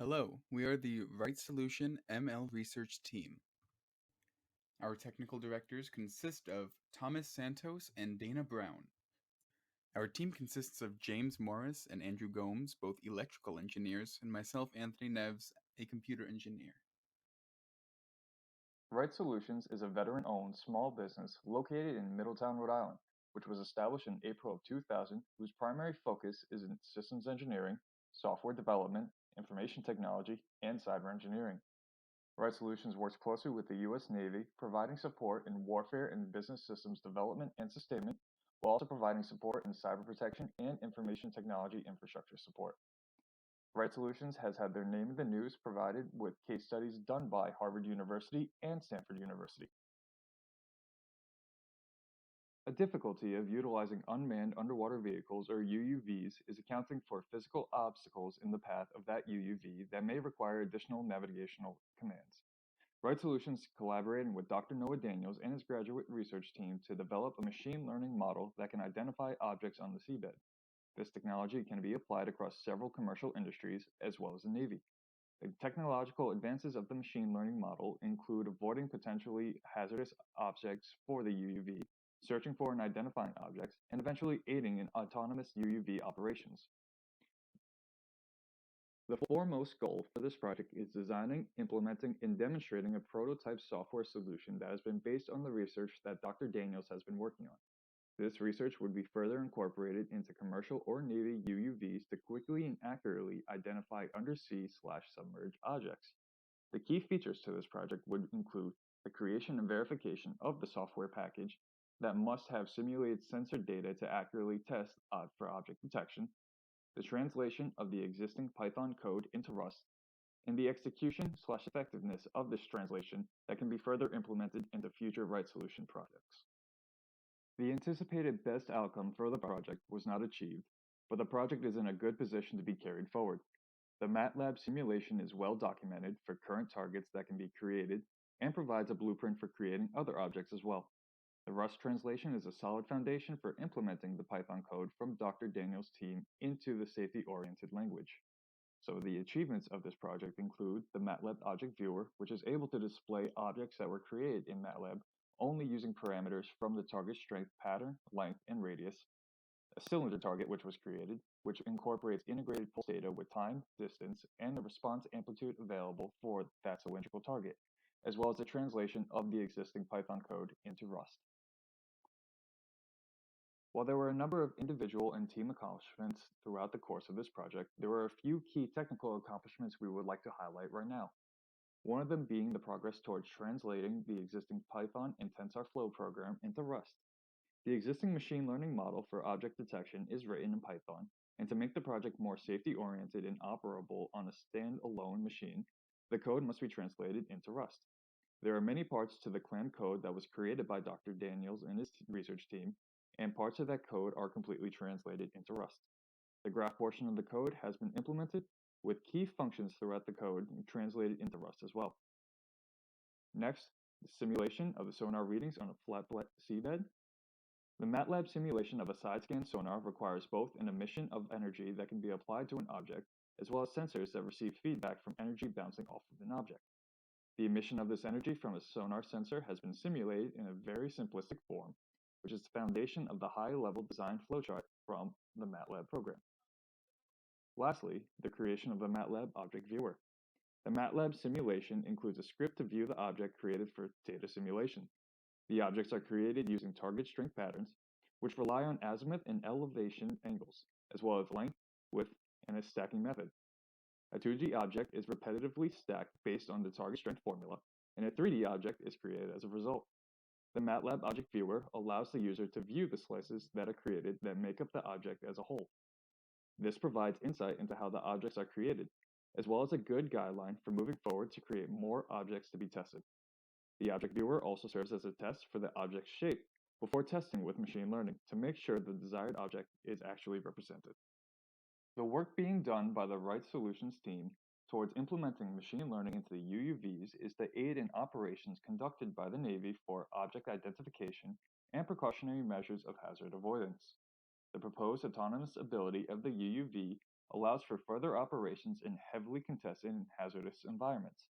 Hello, we are the Rite-Solution ML research team. Our technical directors consist of Thomas Santos and Dana Brown. Our team consists of James Morris and Andrew Gomes, both electrical engineers, and myself, Anthony Neves, a computer engineer. Rite-Solutions is a veteran-owned small business located in Middletown, Rhode Island, which was established in April of 2000, whose primary focus is in systems engineering, software development, information technology, and cyber engineering. Rite-Solutions works closely with the U.S. Navy, providing support in warfare and business systems development and sustainment, while also providing support in cyber protection and information technology infrastructure support. Rite-Solutions has had their name in the news provided with case studies done by Harvard University and Stanford University. A difficulty of utilizing unmanned underwater vehicles, or UUVs, is accounting for physical obstacles in the path of that UUV that may require additional navigational commands. Rite-Solutions collaborated with Dr. Noah Daniels and his graduate research team to develop a machine learning model that can identify objects on the seabed. This technology can be applied across several commercial industries as well as the Navy. The technological advances of the machine learning model include avoiding potentially hazardous objects for the UUV, searching for and identifying objects, and eventually aiding in autonomous UUV operations. The foremost goal for this project is designing, implementing, and demonstrating a prototype software solution that has been based on the research that Dr. Daniels has been working on. This research would be further incorporated into commercial or Navy UUVs to quickly and accurately identify undersea/submerged objects. The key features to this project would include the creation and verification of the software package that must have simulated sensor data to accurately test for object detection, the translation of the existing Python code into Rust, and the execution/effectiveness of this translation that can be further implemented into future Rite-Solution projects. The anticipated best outcome for the project was not achieved, but the project is in a good position to be carried forward. The Matlab simulation is well documented for current targets that can be created and provides a blueprint for creating other objects as well. The Rust translation is a solid foundation for implementing the Python code from Dr. Daniels' team into the safety-oriented language. So the achievements of this project include the Matlab Object Viewer, which is able to display objects that were created in Matlab only using parameters from the target strength pattern, length, and radius, a cylinder target which was created, which incorporates integrated pulse data with time, distance, and the response amplitude available for that cylindrical target, as well as the translation of the existing Python code into Rust. While there were a number of individual and team accomplishments throughout the course of this project, there were a few key technical accomplishments we would like to highlight right now. One of them being the progress towards translating the existing Python and TensorFlow program into Rust. The existing machine learning model for object detection is written in Python, and to make the project more safety-oriented and operable on a standalone machine, the code must be translated into Rust. There are many parts to the CLAM code that was created by Dr. Daniels and his research team, and parts of that code are completely translated into Rust. The graph portion of the code has been implemented, with key functions throughout the code translated into Rust as well. Next, the simulation of the sonar readings on a flat seabed. The Matlab simulation of a side-scan sonar requires both an emission of energy that can be applied to an object, as well as sensors that receive feedback from energy bouncing off of an object. The emission of this energy from a sonar sensor has been simulated in a very simplistic form, which is the foundation of the high-level design flowchart from the Matlab program. Lastly, the creation of the Matlab Object Viewer. The Matlab simulation includes a script to view the object created for data simulation. The objects are created using target strength patterns, which rely on azimuth and elevation angles, as well as length, width, and a stacking method. A 2D object is repetitively stacked based on the target strength formula, and a 3D object is created as a result. The Matlab Object Viewer allows the user to view the slices that are created that make up the object as a whole. This provides insight into how the objects are created, as well as a good guideline for moving forward to create more objects to be tested. The Object Viewer also serves as a test for the object's shape before testing with machine learning to make sure the desired object is actually represented. The work being done by the Rite-Solutions team towards implementing machine learning into the UUVs is to aid in operations conducted by the Navy for object identification and precautionary measures of hazard avoidance. The proposed autonomous ability of the UUV allows for further operations in heavily contested and hazardous environments.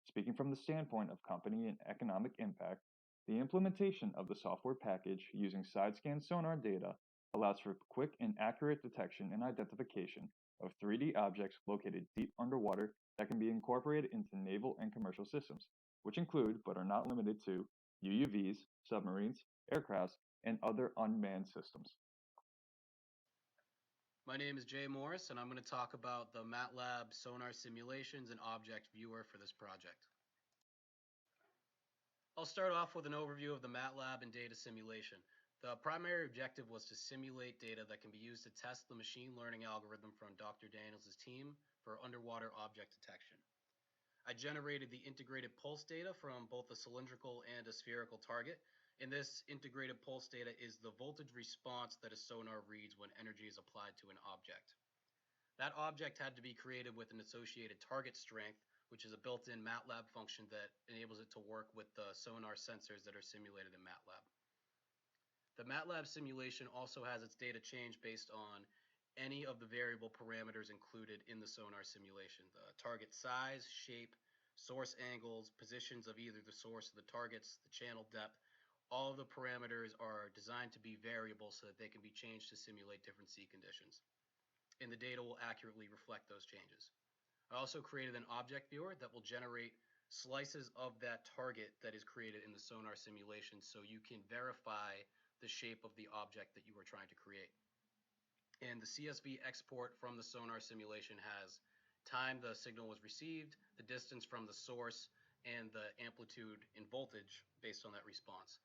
Speaking from the standpoint of company and economic impact, the implementation of the software package using side-scan sonar data allows for quick and accurate detection and identification of 3D objects located deep underwater that can be incorporated into naval and commercial systems, which include, but are not limited to, UUVs, submarines, aircrafts, and other unmanned systems. My name is Jay Morris, and I'm going to talk about the Matlab sonar simulations and object viewer for this project. I'll start off with an overview of the Matlab and data simulation. The primary objective was to simulate data that can be used to test the machine learning algorithm from Dr. Daniels' team for underwater object detection. I generated the integrated pulse data from both a cylindrical and a spherical target, and this integrated pulse data is the voltage response that a sonar reads when energy is applied to an object. That object had to be created with an associated target strength, which is a built-in Matlab function that enables it to work with the sonar sensors that are simulated in Matlab. The Matlab simulation also has its data change based on any of the variable parameters included in the sonar simulation: the target size, shape, source angles, positions of either the source or the targets, the channel depth. All of the parameters are designed to be variable so that they can be changed to simulate different sea conditions, and the data will accurately reflect those changes. I also created an object viewer that will generate slices of that target that is created in the sonar simulation so you can verify the shape of the object that you are trying to create. And the CSV export from the sonar simulation has time the signal was received, the distance from the source, and the amplitude and voltage based on that response.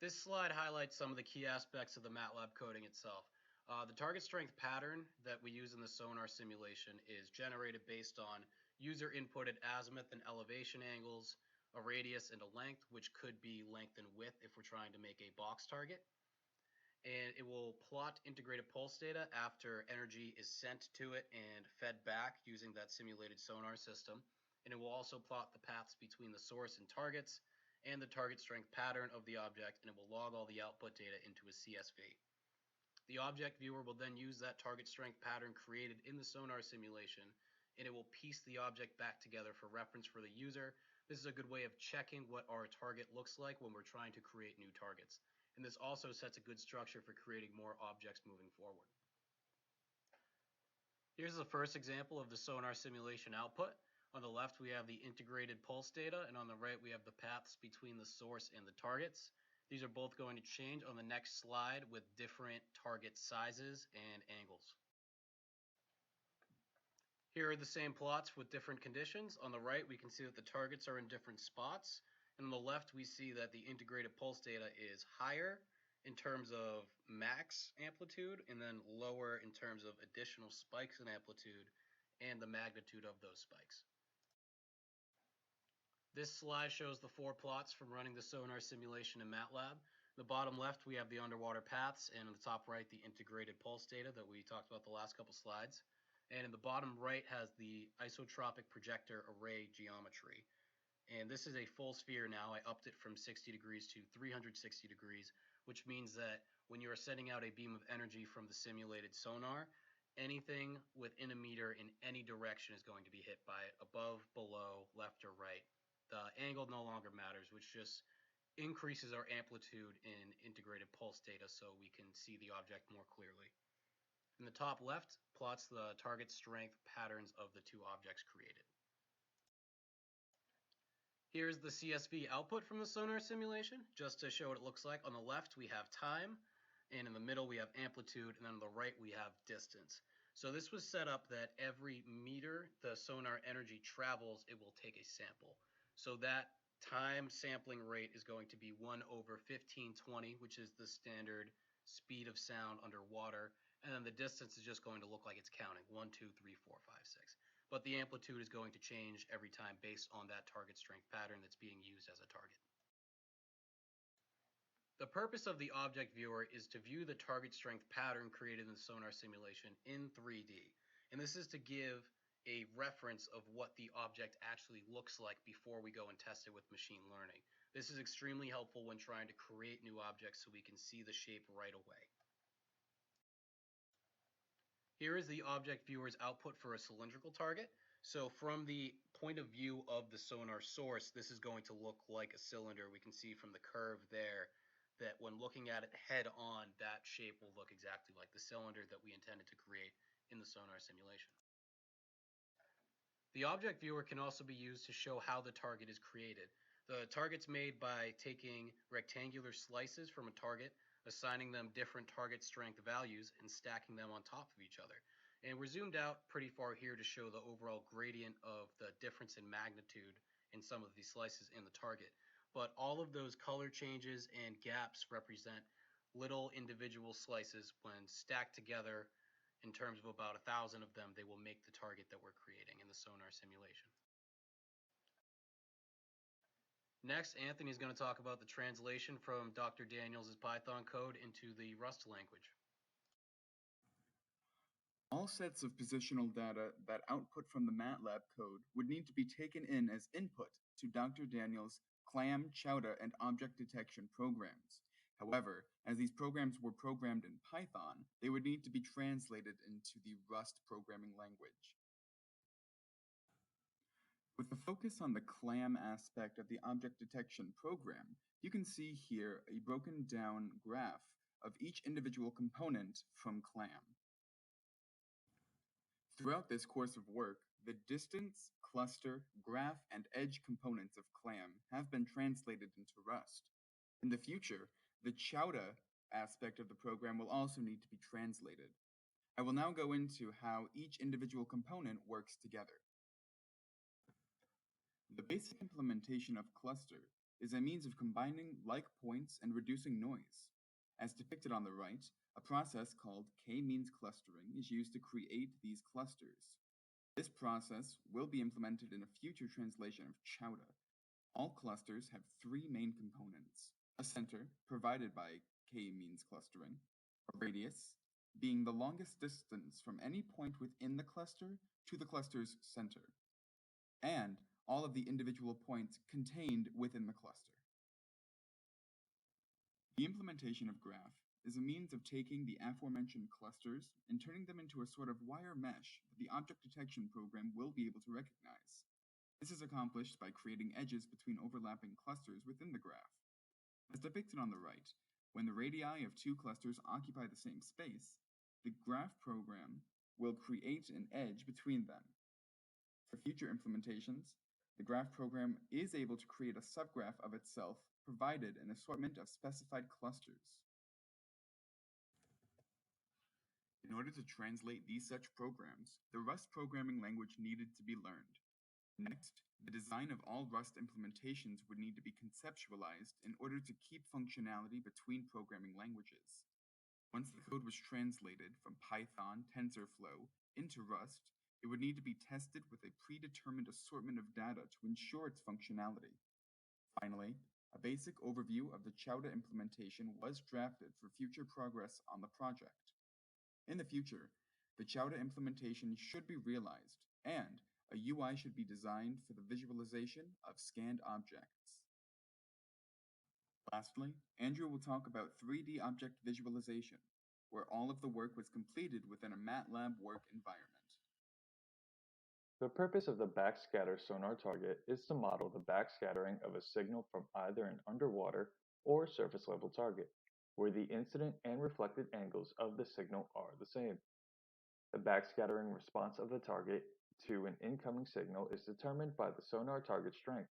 This slide highlights some of the key aspects of the Matlab coding itself. The target strength pattern that we use in the sonar simulation is generated based on user inputted azimuth and elevation angles, a radius and a length, which could be length and width if we're trying to make a box target. And it will plot integrated pulse data after energy is sent to it and fed back using that simulated sonar system. And it will also plot the paths between the source and targets and the target strength pattern of the object, and it will log all the output data into a CSV. The object viewer will then use that target strength pattern created in the sonar simulation, and it will piece the object back together for reference for the user. This is a good way of checking what our target looks like when we're trying to create new targets. And this also sets a good structure for creating more objects moving forward. Here's the first example of the sonar simulation output. On the left, we have the integrated pulse data, and on the right, we have the paths between the source and the targets. These are both going to change on the next slide with different target sizes and angles. Here are the same plots with different conditions. On the right, we can see that the targets are in different spots. And on the left, we see that the integrated pulse data is higher in terms of max amplitude and then lower in terms of additional spikes in amplitude and the magnitude of those spikes. This slide shows the 4 plots from running the sonar simulation in Matlab. In the bottom left, we have the underwater paths, and in the top right, the integrated pulse data that we talked about the last couple slides. And in the bottom right has the isotropic projector array geometry. And this is a full sphere now. I upped it from 60 degrees to 360 degrees, which means that when you are sending out a beam of energy from the simulated sonar, anything within a meter in any direction is going to be hit by it, above, below, left, or right. The angle no longer matters, which just increases our amplitude in integrated pulse data so we can see the object more clearly. In the top left plots the target strength patterns of the 2 objects created. Here's the CSV output from the sonar simulation, just to show what it looks like. On the left we have time, and in the middle we have amplitude, and then on the right we have distance. So this was set up that every meter the sonar energy travels, it will take a sample. So that time sampling rate is going to be 1/1520, which is the standard speed of sound underwater. And then the distance is just going to look like it's counting 1, 2, 3, 4, 5, 6. But the amplitude is going to change every time based on that target strength pattern that's being used as a target. The purpose of the object viewer is to view the target strength pattern created in the sonar simulation in 3D. And this is to give a reference of what the object actually looks like before we go and test it with machine learning. This is extremely helpful when trying to create new objects so we can see the shape right away. Here is the object viewer's output for a cylindrical target. So from the point of view of the sonar source, this is going to look like a cylinder. We can see from the curve there that when looking at it head on, that shape will look exactly like the cylinder that we intended to create in the sonar simulation. The object viewer can also be used to show how the target is created. The target's made by taking rectangular slices from a target, assigning them different target strength values, and stacking them on top of each other. And we're zoomed out pretty far here to show the overall gradient of the difference in magnitude in some of these slices in the target. But all of those color changes and gaps represent little individual slices. When stacked together in terms of about 1,000 of them, they will make the target that we're creating in the sonar simulation. Next, Anthony is going to talk about the translation from Dr. Daniels' Python code into the Rust language. All sets of positional data that output from the Matlab code would need to be taken in as input to Dr. Daniels' CLAM, Chowda, and object detection programs. However, as these programs were programmed in Python, they would need to be translated into the Rust programming language. With the focus on the CLAM aspect of the object detection program, you can see here a broken down graph of each individual component from CLAM. Throughout this course of work, the distance, cluster, graph, and edge components of CLAM have been translated into Rust. In the future, the Chowda aspect of the program will also need to be translated. I will now go into how each individual component works together. The basic implementation of cluster is a means of combining like points and reducing noise. As depicted on the right, a process called k-means clustering is used to create these clusters. This process will be implemented in a future translation of Chowda. All clusters have three main components: a center, provided by k-means clustering, a radius, being the longest distance from any point within the cluster to the cluster's center, and all of the individual points contained within the cluster. The implementation of graph is a means of taking the aforementioned clusters and turning them into a sort of wire mesh that the object detection program will be able to recognize. This is accomplished by creating edges between overlapping clusters within the graph. As depicted on the right, when the radii of two clusters occupy the same space, the graph program will create an edge between them. For future implementations, the graph program is able to create a subgraph of itself provided an assortment of specified clusters. In order to translate these such programs, the Rust programming language needed to be learned. Next, the design of all Rust implementations would need to be conceptualized in order to keep functionality between programming languages. Once the code was translated from Python, TensorFlow, into Rust, it would need to be tested with a predetermined assortment of data to ensure its functionality. Finally, a basic overview of the Chowda implementation was drafted for future progress on the project. In the future, the Chowda implementation should be realized, and a UI should be designed for the visualization of scanned objects. Lastly, Andrew will talk about 3D object visualization, where all of the work was completed within a Matlab work environment. The purpose of the backscatter sonar target is to model the backscattering of a signal from either an underwater or surface level target, where the incident and reflected angles of the signal are the same. The backscattering response of the target to an incoming signal is determined by the sonar target strength,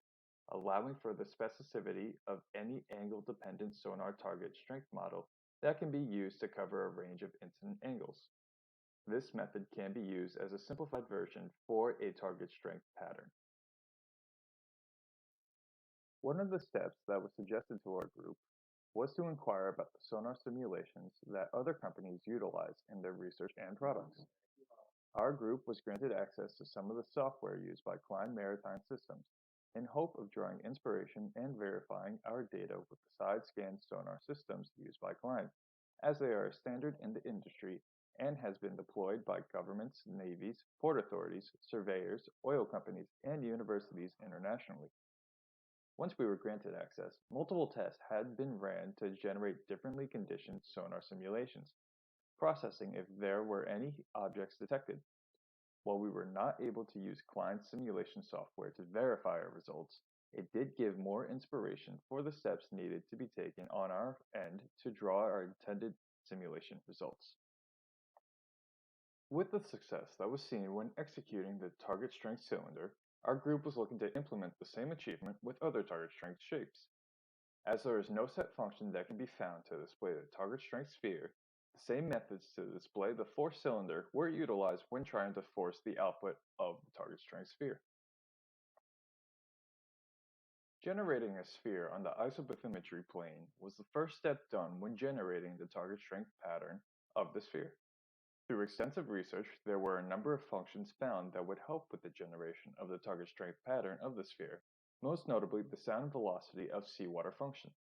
allowing for the specificity of any angle-dependent sonar target strength model that can be used to cover a range of incident angles. This method can be used as a simplified version for a target strength pattern. One of the steps that was suggested to our group was to inquire about the sonar simulations that other companies utilize in their research and products. Our group was granted access to some of the software used by Klein Maritime Systems in hope of drawing inspiration and verifying our data with the side-scan sonar systems used by Klein, as they are a standard in the industry and has been deployed by governments, navies, port authorities, surveyors, oil companies, and universities internationally. Once we were granted access, multiple tests had been ran to generate differently conditioned sonar simulations. processing if there were any objects detected. While we were not able to use client simulation software to verify our results, it did give more inspiration for the steps needed to be taken on our end to draw our intended simulation results. With the success that was seen when executing the target strength cylinder, our group was looking to implement the same achievement with other target strength shapes. As there is no set function that can be found to display the target strength sphere, the same methods to display the force cylinder were utilized when trying to force the output of the target strength sphere. Generating a sphere on the isobathymetry plane was the first step done when generating the target strength pattern of the sphere. Through extensive research, there were a number of functions found that would help with the generation of the target strength pattern of the sphere, most notably the sound velocity of seawater function.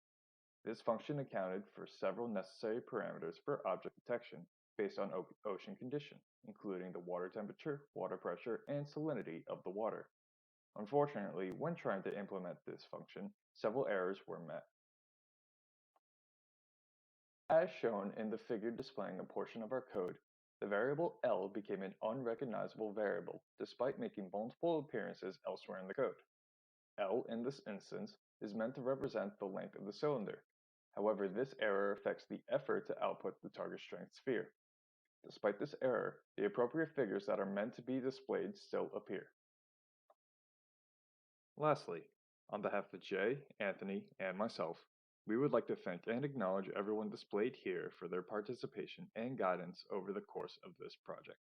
This function accounted for several necessary parameters for object detection based on ocean condition, including the water temperature, water pressure, and salinity of the water. Unfortunately, when trying to implement this function, several errors were met. As shown in the figure displaying a portion of our code, the variable L became an unrecognizable variable despite making multiple appearances elsewhere in the code. L in this instance is meant to represent the length of the cylinder. However, this error affects the effort to output the target strength sphere. Despite this error, the appropriate figures that are meant to be displayed still appear. Lastly, on behalf of Jay, Anthony, and myself, we would like to thank and acknowledge everyone displayed here for their participation and guidance over the course of this project.